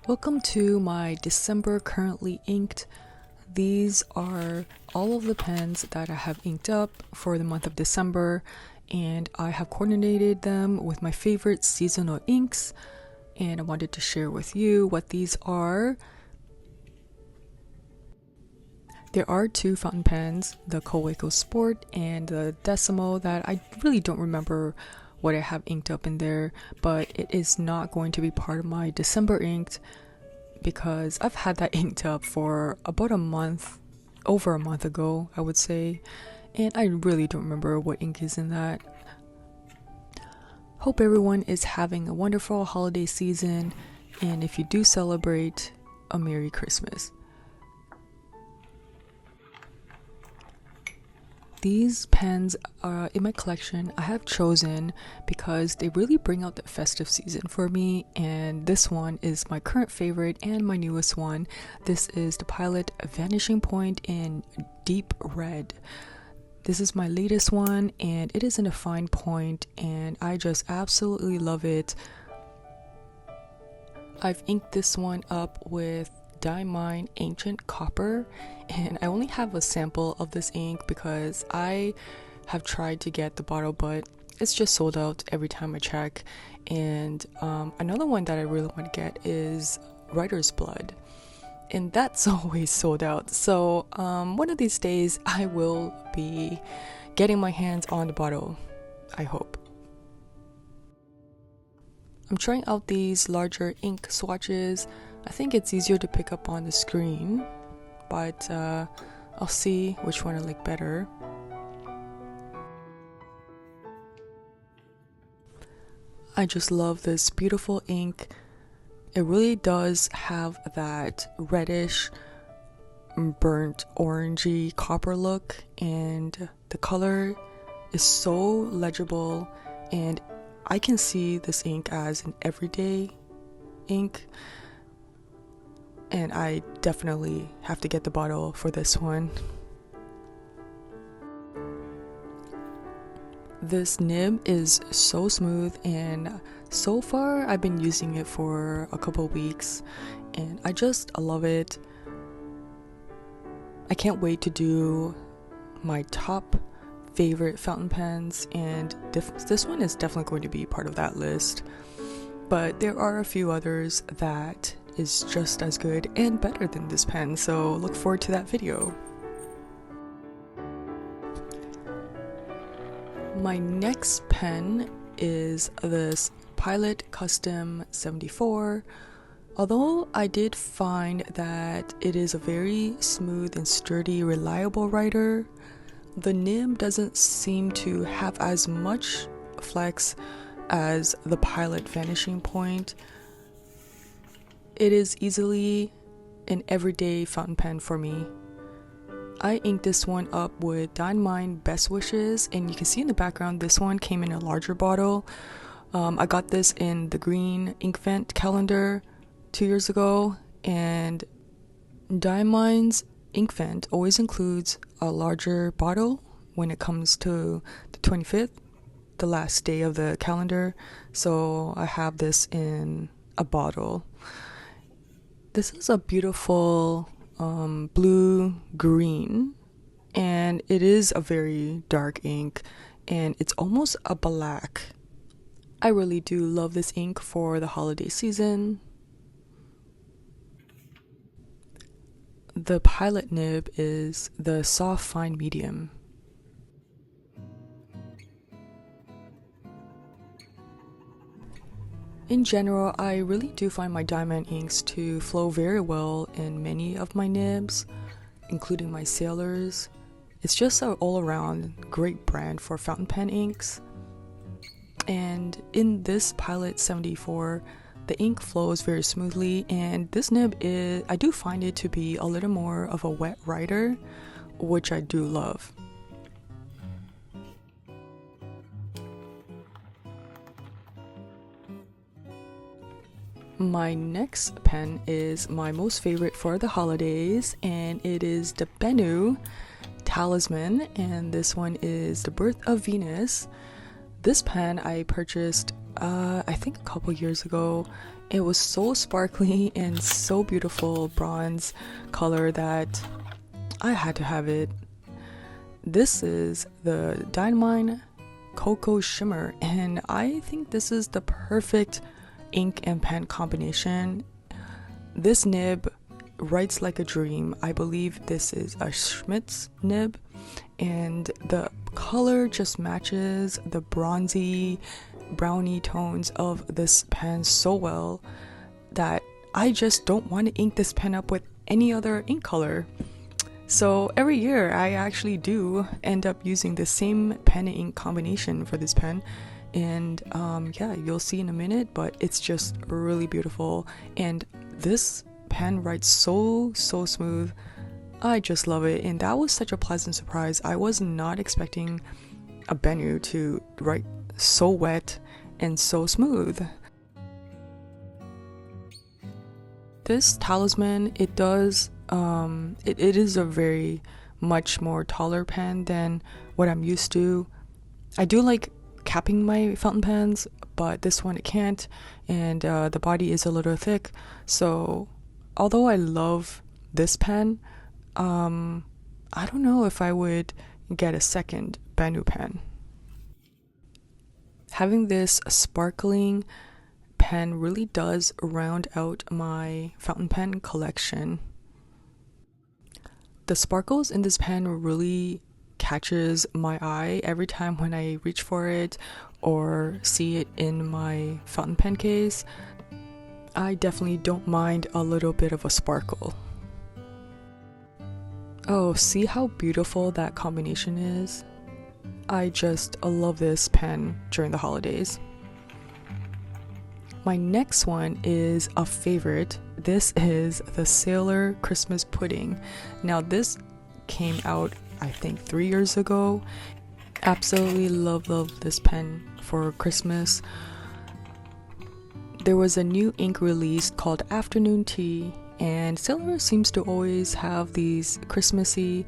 Welcome to my December currently inked. These are all of the pens that I have inked up for the month of December, and I have coordinated them with my favorite seasonal inks, and I wanted to share with you what these are. There are two fountain pens, the Kaweco Sport and the Decimo, that I really don't remember what I have inked up in there, but it is not going to be part of my December inked because I've had that inked up for about a month, over a month ago, I would say, and I really don't remember what ink is in that. Hope everyone is having a wonderful holiday season, and if you do celebrate, a Merry Christmas. These pens in my collection I have chosen because they really bring out the festive season for me, and this one is my current favorite and my newest one. This is the Pilot Vanishing Point in Deep Red. This is my latest one and it is in a fine point and I just absolutely love it. I've inked this one up with Diamine Ancient Copper, and I only have a sample of this ink because I have tried to get the bottle but it's just sold out every time I check. And another one that I really want to get is Writer's Blood, and that's always sold out, so one of these days I will be getting my hands on the bottle, I hope. I'm trying out these larger ink swatches. I think it's easier to pick up on the screen, but I'll see which one I like better. I just love this beautiful ink. It really does have that reddish, burnt orangey copper look, and the color is so legible, and I can see this ink as an everyday ink. And I definitely have to get the bottle for this one. This nib is so smooth, and so far I've been using it for a couple weeks and I just love it. I can't wait to do my top favorite fountain pens, and this one is definitely going to be part of that list. But there are a few others that is just as good and better than this pen, so look forward to that video. My next pen is this Pilot Custom 74. Although I did find that it is a very smooth and sturdy, reliable writer, the nib doesn't seem to have as much flex as the Pilot Vanishing Point. It is easily an everyday fountain pen for me. I inked this one up with Diamine Best Wishes, and you can see in the background this one came in a larger bottle. I got this in the green ink vent calendar 2 years ago, and Diamine's ink vent always includes a larger bottle when it comes to the 25th, the last day of the calendar, so I have this in a bottle. This is a beautiful blue-green, and it is a very dark ink, and it's almost a black. I really do love this ink for the holiday season. The Pilot nib is the soft fine medium. In general, I really do find my diamond inks to flow very well in many of my nibs, including my Sailors. It's just an all-around great brand for fountain pen inks. And in this Pilot 74, the ink flows very smoothly, and this nib I do find it to be a little more of a wet writer, which I do love. My next pen is my most favorite for the holidays, and it is the Bennu Talisman, and this one is The Birth of Venus. This pen I purchased I think a couple years ago, It was so sparkly and so beautiful bronze color that I had to have it. This is the Dynamine Cocoa Shimmer, and I think this is the perfect ink and pen combination. This nib writes like a dream. I believe this is a Schmidt's nib, and the color just matches the bronzy brownie tones of this pen so well that I just don't want to ink this pen up with any other ink color. So every year I actually do end up using the same pen and ink combination for this pen, and yeah, you'll see in a minute, but it's just really beautiful. And this pen writes so smooth. I just love it, and that was such a pleasant surprise. I was not expecting a Bennu to write so wet and so smooth. This talisman, it does it is a very much more taller pen than what I'm used to. I do like capping my fountain pens, but this one it can't, and the body is a little thick. So although I love this pen, I don't know if I would get a second Bennu pen. Having this sparkling pen really does round out my fountain pen collection. The sparkles in this pen really catches my eye every time when I reach for it or see it in my fountain pen case. I definitely don't mind a little bit of a sparkle. Oh, see how beautiful that combination is? I just love this pen during the holidays. My next one is a favorite. This is the Sailor Christmas Pudding. Now this came out I think 3 years ago. Absolutely love this pen for Christmas. There was a new ink released called Afternoon Tea, and Sailor seems to always have these Christmassy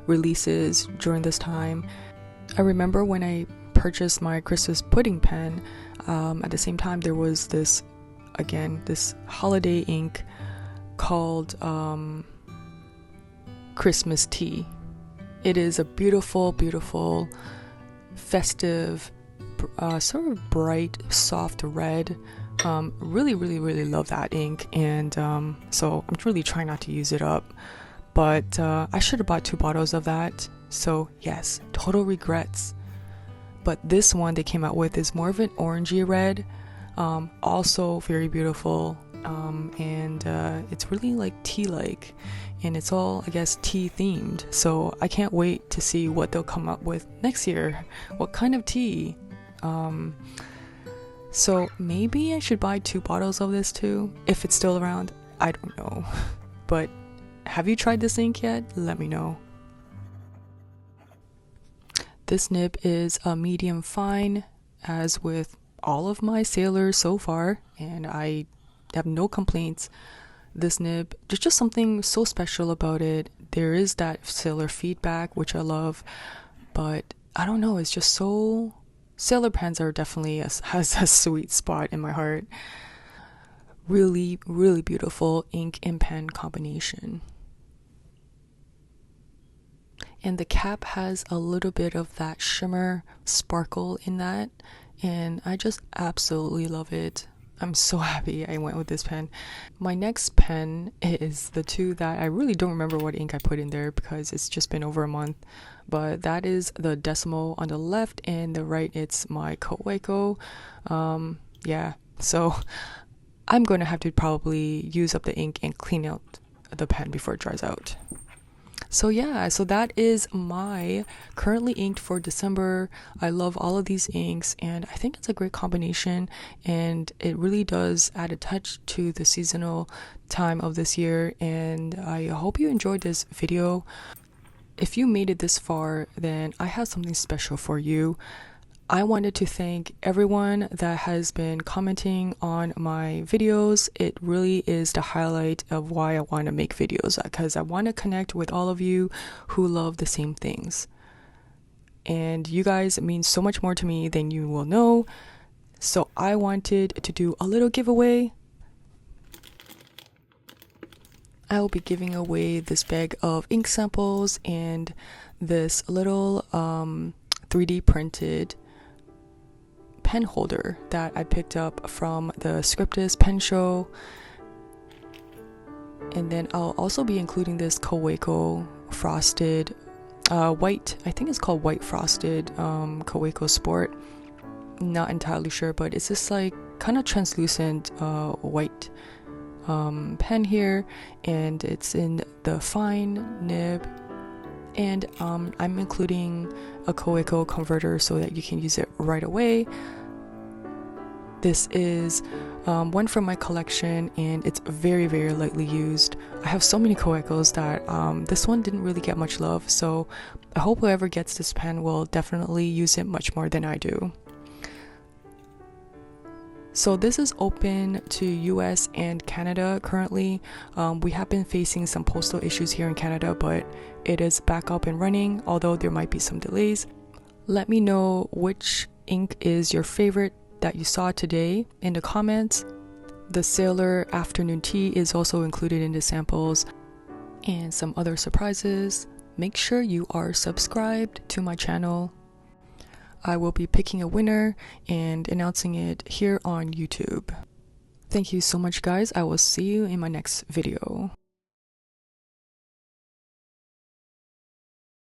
releases during this time. I remember when I purchased my Christmas pudding pen, at the same time there was this holiday ink called Christmas Tea. It is a beautiful festive sort of bright soft red. Really love that ink, and so I'm really trying not to use it up, but I should have bought 2 bottles of that. So yes, total regrets. But this one they came out with is more of an orangey red, also very beautiful, and it's really like tea-like, and it's all, I guess, tea themed. So I can't wait to see what they'll come up with next year. What kind of tea? So maybe I should buy 2 bottles of this too, if it's still around. I don't know. But have you tried this ink yet? Let me know. This nib is a medium fine, as with all of my Sailors so far, and I have no complaints. This nib, there's just something so special about it. There is that Sailor feedback, which I love, but I don't know, it's just so... Sailor pens are definitely has a sweet spot in my heart. Really beautiful ink and pen combination. And the cap has a little bit of that shimmer sparkle in that, and I just absolutely love it. I'm so happy I went with this pen. My next pen is the 2 that I really don't remember what ink I put in there because it's just been over a month, but that is the Decimal on the left, and the right it's my Koweiko. Yeah, so I'm going to have to probably use up the ink and clean out the pen before it dries out. So yeah, so that is my currently inked for December. I love all of these inks, and I think it's a great combination, and it really does add a touch to the seasonal time of this year. And I hope you enjoyed this video. If you made it this far, then I have something special for you. I wanted to thank everyone that has been commenting on my videos. It really is the highlight of why I want to make videos, because I want to connect with all of you who love the same things. And you guys mean so much more to me than you will know. So I wanted to do a little giveaway. I will be giving away this bag of ink samples and this little 3D printed pen holder that I picked up from the Scriptus pen show. And then I'll also be including this Kaweco frosted white, I think it's called white frosted Kaweco Sport. Not entirely sure, but it's this like kind of translucent white pen here, and it's in the fine nib. And I'm including a Kaweco converter so that you can use it right away. This is one from my collection, and it's very, very lightly used. I have so many Kawecos that this one didn't really get much love, so I hope whoever gets this pen will definitely use it much more than I do. So this is open to US and Canada currently. We have been facing some postal issues here in Canada, but it is back up and running, although there might be some delays. Let me know which ink is your favorite that you saw today in the comments. The Sailor Afternoon Tea is also included in the samples, and some other surprises. Make sure you are subscribed to my channel. I will be picking a winner and announcing it here on YouTube. Thank you so much, guys. I will see you in my next video.